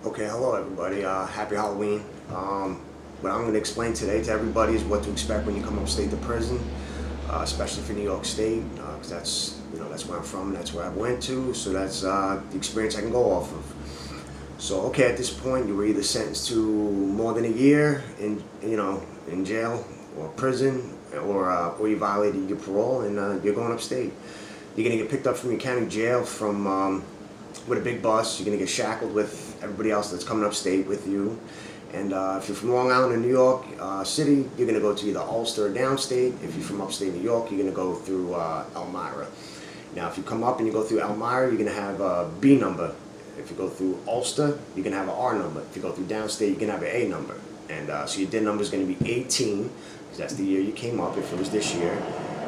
Okay, hello everybody. Happy Halloween. What I'm going to explain today to everybody is what to expect when you come upstate to prison, especially for New York State, because that's where I'm from, that's where I went to, so that's the experience I can go off of. So, okay, at this point, you were either sentenced to more than a year in jail or prison, or you violated your parole and you're going upstate. You're going to get picked up from your county jail with a big bus. You're going to get shackled with everybody else that's coming upstate with you. And if you're from Long Island or New York City, you're going to go to either Ulster or downstate. If you're from upstate New York, you're going to go through Elmira. Now, if you come up and you go through Elmira, you're going to have a B number. If you go through Ulster, you're going to have an R number. If you go through downstate, you're going to have an A number. And so your DIN number is going to be 18, because that's the year you came up, if it was this year.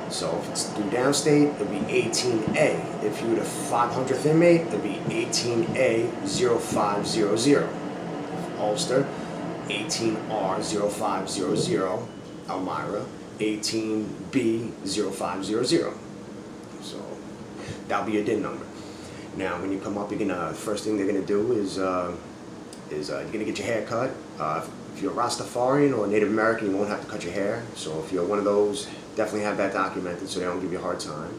So if it's through downstate, it'll be 18A. If you were the 500th inmate, it'll be 18A0500. Ulster, 18R0500. Elmira, 18B0500. So that'll be your DIN number. Now, when you come up, the first thing they're gonna do is you're gonna get your hair cut. If you're a Rastafarian or a Native American, you won't have to cut your hair. So if you're one of those, definitely have that documented so they don't give you a hard time.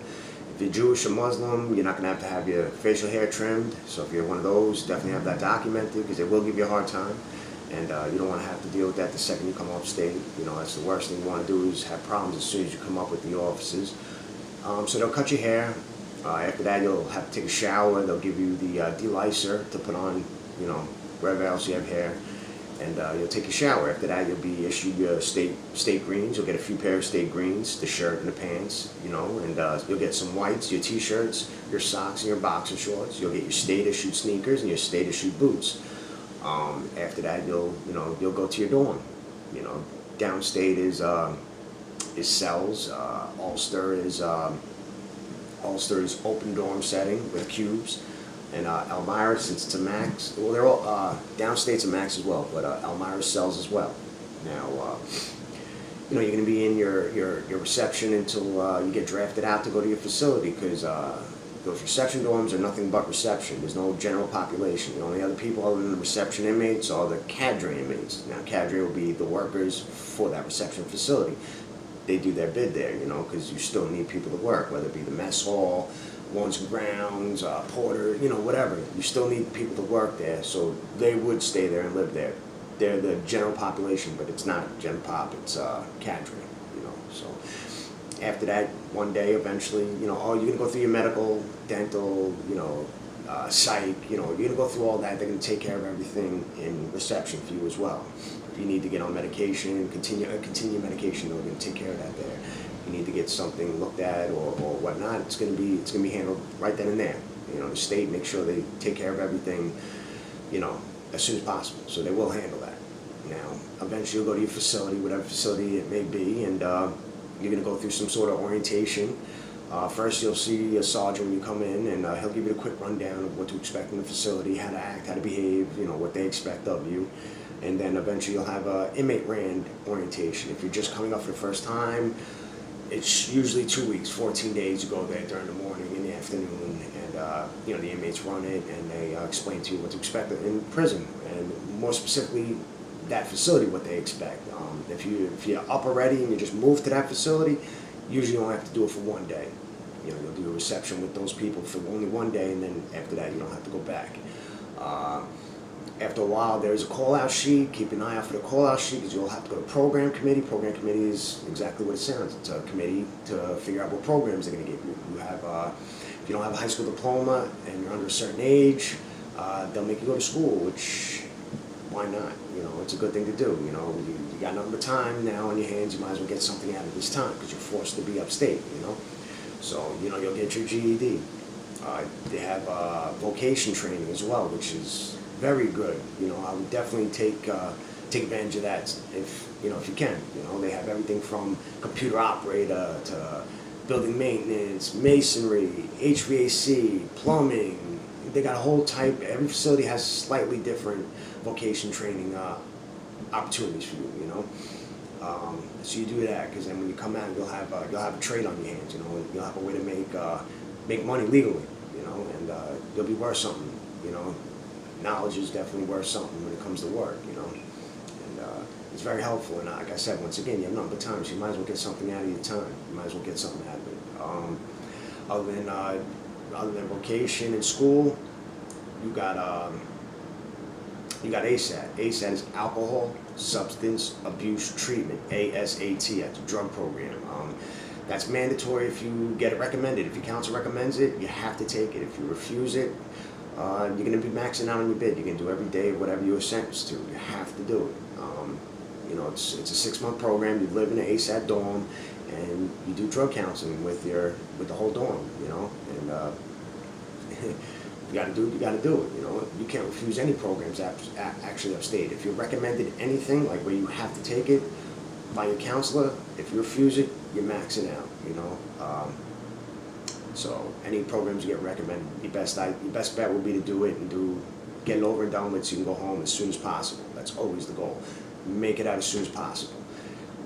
If you're Jewish or Muslim, you're not going to have your facial hair trimmed. So if you're one of those, definitely have that documented, because they will give you a hard time. And you don't want to have to deal with that the second you come upstate. You know, that's the worst thing you want to do, is have problems as soon as you come up with the officers. So they'll cut your hair. After that, you'll have to take a shower. They'll give you the delicer to put on, wherever else you have hair. And you'll take a shower. After that, you'll be issued your state greens. You'll get a few pair of state greens, the shirt and the pants, and you'll get some whites, your t-shirts, your socks, and your boxer shorts. You'll get your state-issued sneakers and your state-issued boots. After that, you'll go to your dorm. Downstate is cells. Ulster is open dorm setting with cubes. And Elmira, since it's a max, well, they're all downstate's a max as well, but Elmira sells as well. Now, you're going to be in your reception until you get drafted out to go to your facility, because those reception dorms are nothing but reception. There's no general population. The only other people other than the reception inmates are the cadre inmates. Now, cadre will be the workers for that reception facility. They do their bid there, because you still need people to work, whether it be the mess hall, lawns and grounds, porter, whatever. You still need people to work there, so they would stay there and live there. They're the general population, but it's not gen pop, it's cadre, So after that, one day, eventually, you're gonna go through your medical, dental, psych, you're gonna go through all that. They're gonna take care of everything in reception for you as well. If you need to get on medication, continue medication, they're gonna take care of that there. You need to get something looked at or whatnot, it's gonna be handled right then and there. The state makes sure they take care of everything, as soon as possible. So they will handle that. Now, eventually you'll go to your facility, whatever facility it may be, and you're gonna go through some sort of orientation. First, you'll see a sergeant when you come in, and he'll give you a quick rundown of what to expect in the facility, how to act, how to behave, what they expect of you. And then eventually you'll have an inmate RAND orientation. If you're just coming up for the first time, it's usually 2 weeks, 14 days. You go there during the morning and the afternoon, and the inmates run it, and they explain to you what to expect in prison, and more specifically, that facility, what they expect. If you're up already and you just moved to that facility, usually you only have to do it for 1 day. You'll do a reception with those people for only 1 day, and then after that, you don't have to go back. After a while, there's a call-out sheet. Keep an eye out for the call-out sheet, because you'll have to go to program committee. Program committee is exactly what it sounds. It's a committee to figure out what programs they're going to give you. If you don't have a high school diploma and you're under a certain age, they'll make you go to school, which, why not? It's a good thing to do. You got nothing but time now on your hands. You might as well get something out of this time, because you're forced to be upstate, So, you'll get your GED. They have vocation training as well, which is very good. I would definitely take advantage of that if you can. They have everything from computer operator to building maintenance, masonry, HVAC, plumbing. They got a whole type. Every facility has slightly different vocation training opportunities for you. So you do that, because then when you come out, you'll have a trade on your hands. You'll have a way to make money legally. And you'll be worth something. knowledge is definitely worth something when it comes to work, you know. And it's very helpful. And like I said, once again, you have nothing but time, so you might as well get something out of your time. You might as well get something out of it. Other than vocation and school, you got ASAT. ASAT is Alcohol Substance Abuse Treatment, ASAT. That's a drug program. That's mandatory if you get it recommended. If your counselor recommends it, you have to take it. If you refuse it, you're going to be maxing out on your bid. You can do every day whatever you were sentenced to. You have to do it. You know, it's a 6-month program. You live in an ASAT dorm, and you do drug counseling with the whole dorm. You know, and you got to do it. You know, you can't refuse any programs actually upstate. If you're recommended anything, like where you have to take it by your counselor, if you refuse it, you're maxing out. You know, so any programs you get recommended, your best bet will be to do it and get it over and done with, so you can go home as soon as possible. That's always the goal. Make it out as soon as possible.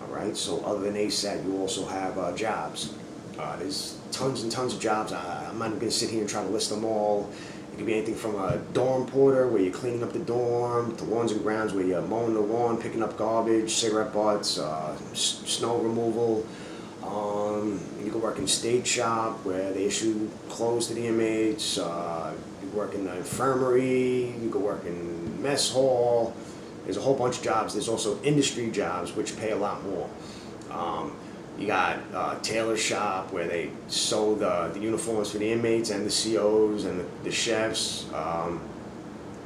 All right. So other than ASAT, you also have jobs. There's tons and tons of jobs. I'm not going to sit here and try to list them all. It could be anything from a dorm porter, where you're cleaning up the dorm, to lawns and grounds, where you're mowing the lawn, picking up garbage, cigarette butts, snow removal. You can work in state shop, where they issue clothes to the inmates. You work in the infirmary. You can work in mess hall. There's a whole bunch of jobs. There's also industry jobs, which pay a lot more. You got tailor shop, where they sew the uniforms for the inmates and the COs and the chefs.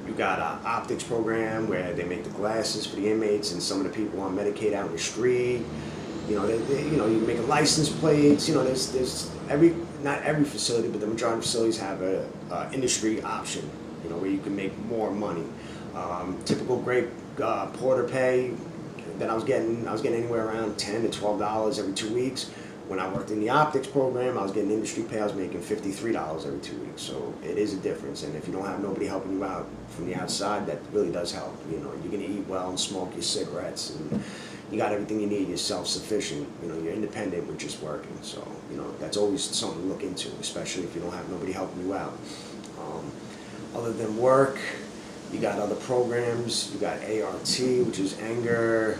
You got an optics program, where they make the glasses for the inmates and some of the people on Medicaid out in the street. You know, you make license plates. You know, there's not every facility, but the majority of facilities have a industry option. You know, where you can make more money. Typical great porter pay that I was getting anywhere around $10 to $12 every 2 weeks. When I worked in the optics program, I was getting industry pay. I was making $53 every 2 weeks. So it is a difference. And if you don't have nobody helping you out from the outside, that really does help. You know, you're gonna eat well and smoke your cigarettes, and you got everything you need. You're self-sufficient. You know, you're independent with just working. So, you know, that's always something to look into, especially if you don't have nobody helping you out. Other than work, you got other programs. You got ART, which is anger.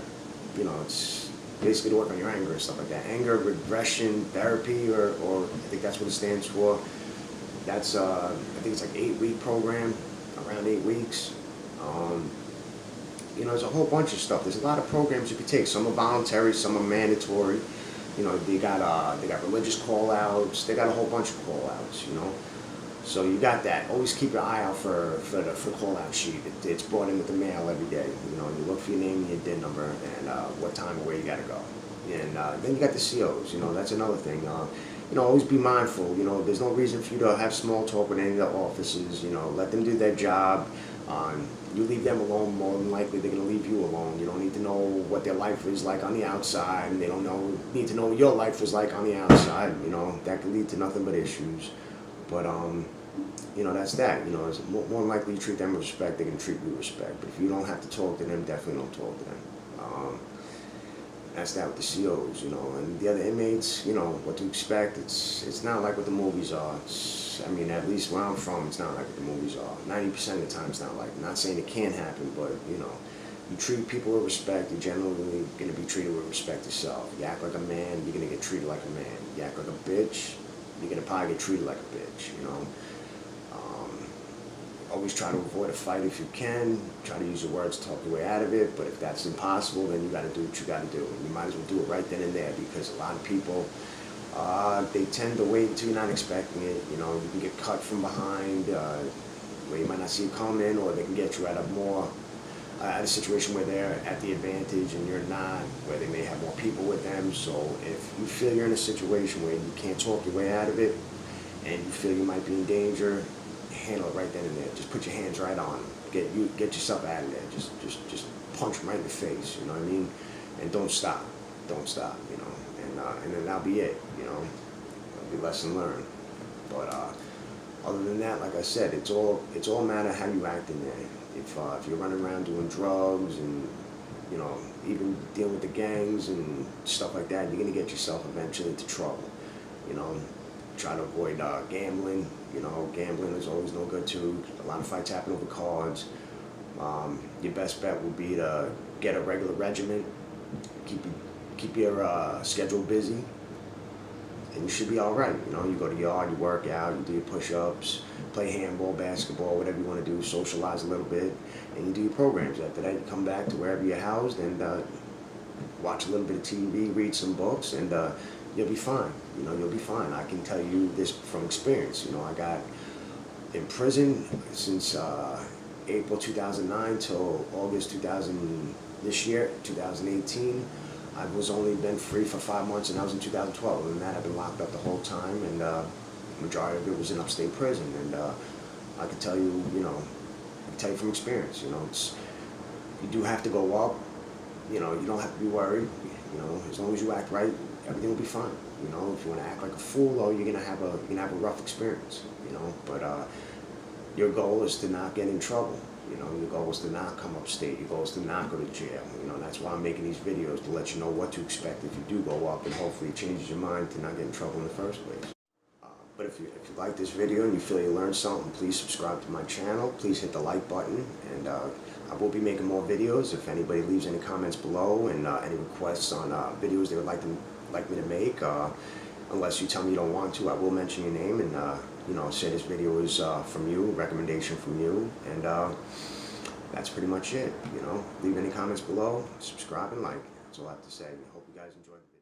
You know, it's basically to work on your anger and stuff like that. Anger regression therapy, or I think that's what it stands for. That's I think it's like 8-week program, around 8 weeks. You know, there's a whole bunch of stuff. There's a lot of programs you could take. Some are voluntary, some are mandatory. You know, they got religious call-outs. They got a whole bunch of call-outs. You know. So you got that. Always keep your eye out for the call-out sheet. It's brought in with the mail every day. You know, you look for your name and your DIN number and what time and where you got to go. And then you got the COs. You know, that's another thing. You know, always be mindful. You know, there's no reason for you to have small talk with any of the officers. You know, let them do their job. You leave them alone, more than likely they're going to leave you alone. You don't need to know what their life is like on the outside, and they don't need to know what your life was like on the outside. You know, that could lead to nothing but issues. But you know, that's that. You know, it's more than likely you treat them with respect, they can treat you with respect. But if you don't have to talk to them, definitely don't talk to them. That's that with the COs, you know. And the other inmates, you know, what to expect. It's not like what the movies are. I mean, at least where I'm from, it's not like what the movies are. 90% of the time, it's not like. I'm not saying it can't happen, but you know, you treat people with respect, you're generally going to be treated with respect yourself. You act like a man, you're going to get treated like a man. You act like a bitch, you're going to probably get treated like a bitch, you know. Always try to avoid a fight if you can. Try to use your words to talk your way out of it. But if that's impossible, then you got to do what you got to do. And you might as well do it right then and there, because a lot of people, they tend to wait until you're not expecting it. You know, you can get cut from behind, where you might not see it coming, or they can get you at a situation where they're at the advantage and you're not, where they may have more people with them. So if you feel you're in a situation where you can't talk your way out of it, and you feel you might be in danger, handle it right then and there. Just put your hands right on them. Get yourself out of there. Just punch them right in the face. You know what I mean? And don't stop. Don't stop. You know. And then that'll be it. You know. That'll be lesson learned. But other than that, like I said, it's all a matter of how you act in there. If you're running around doing drugs and, you know, even dealing with the gangs and stuff like that, you're gonna get yourself eventually into trouble. You know. Try to avoid gambling. You know, gambling is always no good too. A lot of fights happen over cards. Your best bet would be to get a regular regimen, keep your schedule busy, and you should be all right. You know, you go to the yard, you work out, you do your push-ups, play handball, basketball, whatever you want to do, socialize a little bit, and you do your programs. After that, you come back to wherever you're housed and watch a little bit of TV, read some books, and you'll be fine. You know, you'll be fine. I can tell you this from experience. You know, I got in prison since April 2009 till August 2000 this year, 2018. I was only been free for 5 months, and I was in 2012. Other than that, I've been locked up the whole time, and the majority of it was in upstate prison. And I can tell you, you know, I can tell you from experience. You know, you do have to go up. You know, you don't have to be worried. You know, as long as you act right, everything will be fine. You know, if you want to act like a fool, or you're gonna have a rough experience. You know, but your goal is to not get in trouble. You know, your goal is to not come upstate. Your goal is to not go to jail. You know, that's why I'm making these videos, to let you know what to expect if you do go up, and hopefully it changes your mind to not get in trouble in the first place. But if you like this video and you feel you learned something, please subscribe to my channel. Please hit the like button, and I will be making more videos. If anybody leaves any comments below and any requests on videos they would like me to make, unless you tell me you don't want to, I will mention your name and you know, say this video is from you, recommendation from you, and that's pretty much it. You know, leave any comments below, subscribe and like. That's all I have to say. I hope you guys enjoyed the video.